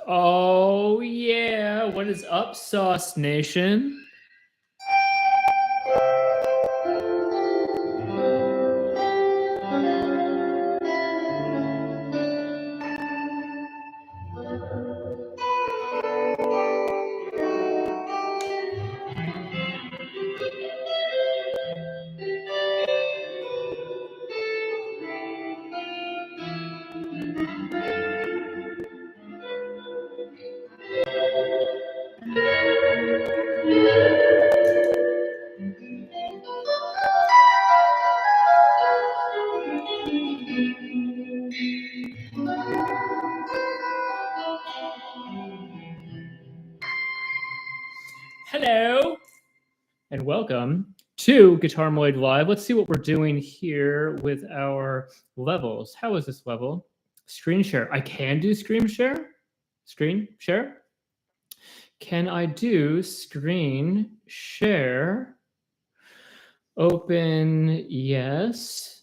Oh, yeah. What is up, Sauce Nation? Hello, and welcome to Guitarmalade Live. Let's see what we're doing here with our levels. How is this level? Screen share. I can do screen share. Screen share. Can I do screen share? Open, yes.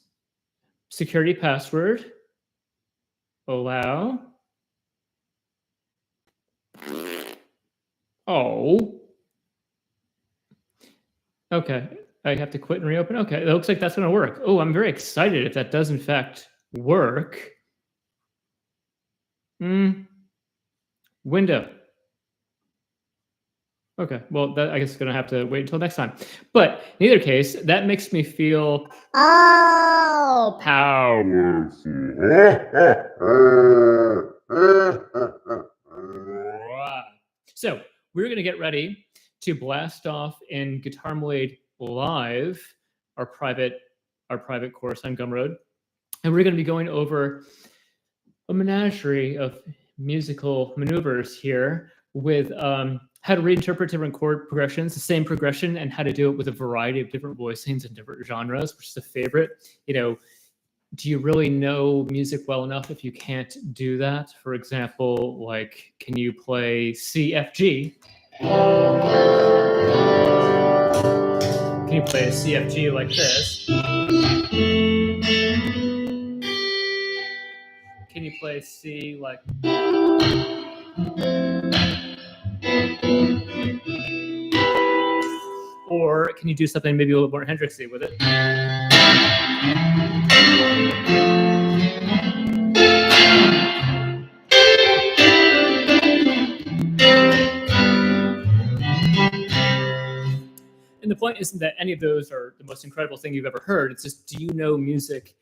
Security password. Allow. Oh. Okay. I have to quit and reopen. Okay. It looks like that's going to work. Oh, I'm very excited if that does in fact work. Window. Okay. Well, I guess it's going to have to wait until next time. But in either case, that makes me feel all powerful. So we're going to get ready to blast off in Guitarmalade Live, our private course on Gumroad, and we're going to be going over a menagerie of musical maneuvers here with how to reinterpret different chord progressions, the same progression, and how to do it with a variety of different voicings and different genres, which is a favorite. You know, do you really know music well enough if you can't do that? For example, like, can you play C, F, G? Can you play a C, F, G like this? Can you play C like... Or can you do something maybe a little more Hendrixy with it? And the point isn't that any of those are the most incredible thing you've ever heard. It's just, do you know music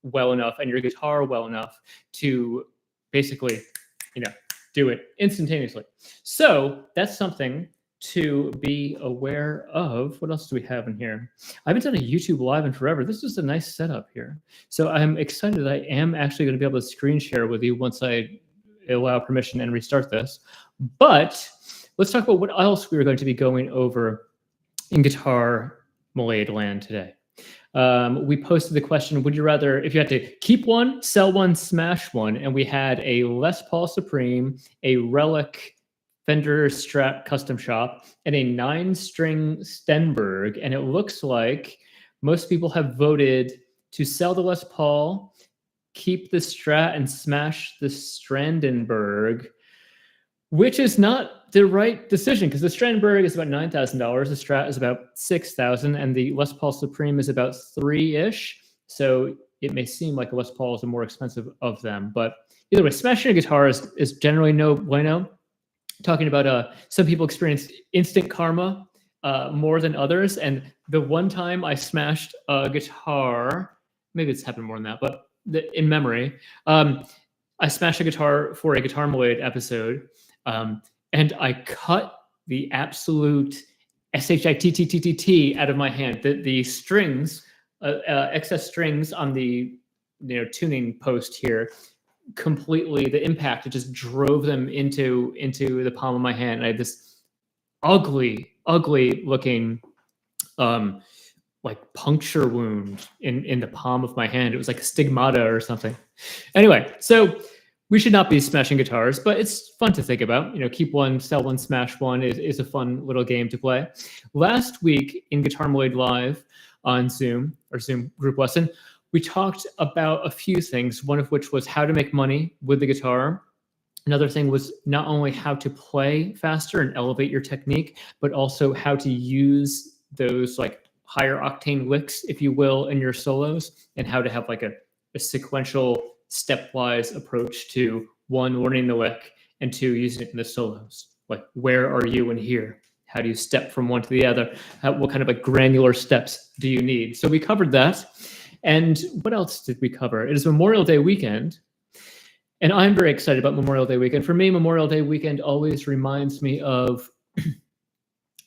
well enough and your guitar well enough to basically, do it instantaneously? So that's something to be aware of. What else do we have in here? I haven't done a YouTube Live in forever. This is a nice setup here. So I'm excited that I am actually going to be able to screen share with you once I allow permission and restart this. But let's talk about what else we're going to be going over in Guitarmalade land today. We posted the question, would you rather, if you had to keep one, sell one, smash one, and we had a Les Paul Supreme, a Relic Fender Strat Custom Shop, and a 9-string Stenberg, and it looks like most people have voted to sell the Les Paul, keep the Strat, and smash the Strandenberg, which is not the right decision because the Strandenberg is about $9,000, the Strat is about $6,000, and the Les Paul Supreme is about $3,000-ish. So it may seem like a Les Paul is the more expensive of them, but either way, smashing a guitar is generally no bueno. Talking about some people experience instant karma more than others, and the one time I smashed a guitar, maybe it's happened more than that, but in memory, I smashed a guitar for a Guitarmalade episode. And I cut the absolute SHITTTTT out of my hand. The strings, excess strings on the tuning post here, completely, the impact, it just drove them into the palm of my hand. And I had this ugly looking like puncture wound in the palm of my hand. It was like a stigmata or something. Anyway, so we should not be smashing guitars, but it's fun to think about. Keep one, sell one, smash one is a fun little game to play. Last week in Guitarmalade Live on Zoom, or Zoom group lesson, we talked about a few things, one of which was how to make money with the guitar. Another thing was not only how to play faster and elevate your technique, but also how to use those like higher octane licks, if you will, in your solos, and how to have like a sequential stepwise approach to one, learning the lick, and two, using it in the solos. Like, where are you in here? How do you step from one to the other? What kind of like granular steps do you need? So we covered that. And what else did we cover? It is Memorial Day weekend. And I'm very excited about Memorial Day weekend. For me, Memorial Day weekend always reminds me of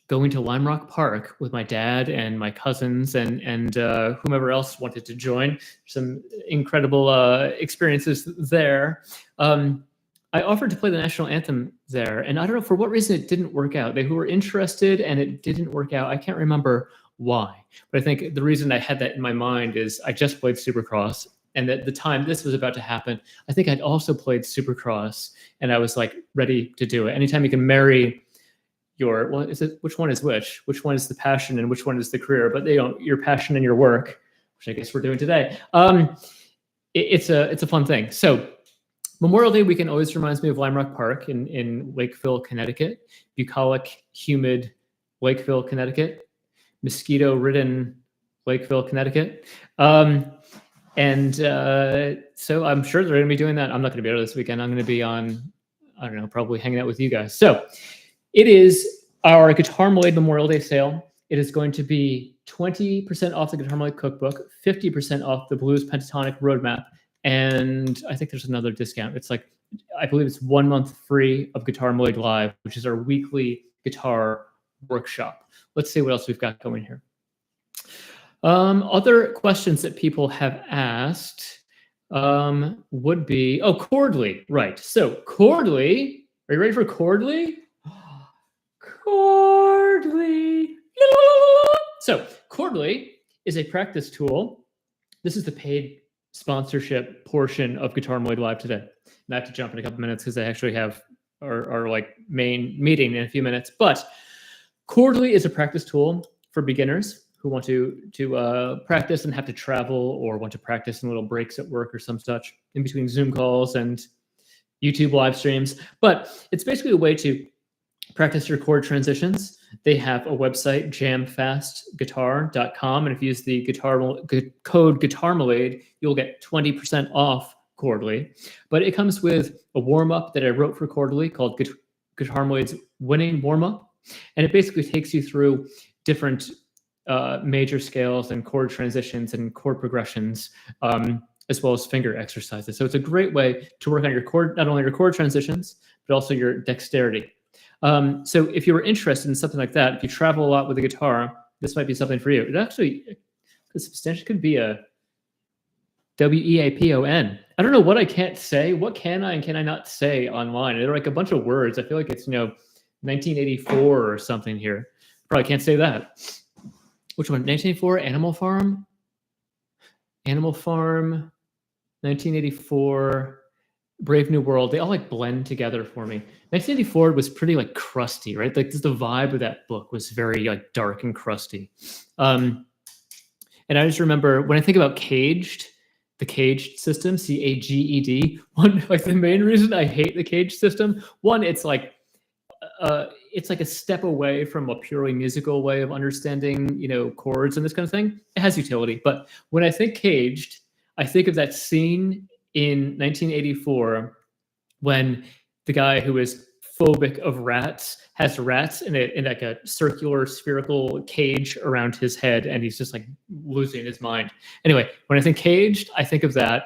going to Lime Rock Park with my dad and my cousins and whomever else wanted to join. Some incredible experiences there. I offered to play the national anthem there, and I don't know for what reason it didn't work out. They who were interested, and it didn't work out. I can't remember why, but I think the reason I had that in my mind is I just played Supercross, and at the time this was about to happen, I think I'd also played Supercross, and I was like ready to do it. Anytime you can marry your, well, is it, which one is which? Which one is the passion and which one is the career? But they don't, your passion and your work, which I guess we're doing today. It's a fun thing. So Memorial Day weekend always reminds me of Lime Rock Park in Lakeville, Connecticut, bucolic, humid Lakeville, Connecticut, mosquito-ridden Lakeville, Connecticut. So I'm sure they're going to be doing that. I'm not going to be out this weekend. I'm going to be on, I don't know, probably hanging out with you guys. So it is our Guitarmalade Memorial Day sale. It is going to be 20% off the Guitarmalade cookbook, 50% off the Blues Pentatonic Roadmap, and I think there's another discount. It's like, I believe it's 1 month free of Guitarmalade Live, which is our weekly guitar workshop. Let's see what else we've got going here. Other questions that people have asked would be, oh, Chordly, right. So Chordly, are you ready for Chordly? Chordly. So Chordly is a practice tool. This is the paid sponsorship portion of Guitarmalade Live today. And I have to jump in a couple minutes because I actually have our like main meeting in a few minutes. But Chordly is a practice tool for beginners who want to practice and have to travel, or want to practice in little breaks at work or some such in between Zoom calls and YouTube live streams. But it's basically a way to practice your chord transitions. They have a website, jamfastguitar.com, and if you use the code Guitarmalade, you'll get 20% off Chordly. But it comes with a warm-up that I wrote for Chordly called Guitarmalade's Winning Warm-Up, and it basically takes you through different major scales and chord transitions and chord progressions, as well as finger exercises. So it's a great way to work on your chord, not only your chord transitions, but also your dexterity. So if you were interested in something like that, if you travel a lot with a guitar, this might be something for you. It actually substantially could be a WEAPON. I don't know what I can't say. What can I and can I not say online? There are like a bunch of words. I feel like it's, 1984 or something here. Probably can't say that. Which one? 1984, Animal Farm? Animal Farm, 1984, Brave New World. They all like blend together for me. 1984 was pretty like crusty, right? Like the vibe of that book was very like dark and crusty. And I just remember when I think about Caged, the Caged system, CAGED, one, like the main reason I hate the Caged system, one, it's like a step away from a purely musical way of understanding, chords and this kind of thing. It has utility, but when I think Caged, I think of that scene in 1984 when the guy who is phobic of rats has rats in like a circular spherical cage around his head, and he's just like losing his mind. Anyway, when I think Caged, I think of that,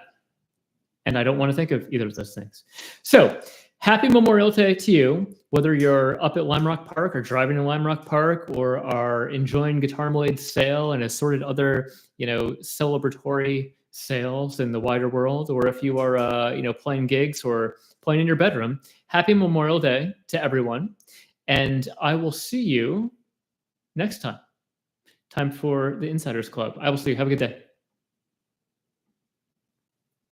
and I don't want to think of either of those things. So happy Memorial Day to you, whether you're up at Lime Rock Park or driving to Lime Rock Park or are enjoying Guitarmalade's sale and assorted other, celebratory sales in the wider world, or if you are, playing gigs or playing in your bedroom. Happy Memorial Day to everyone. And I will see you next time. Time for the Insiders Club. I will see you. Have a good day.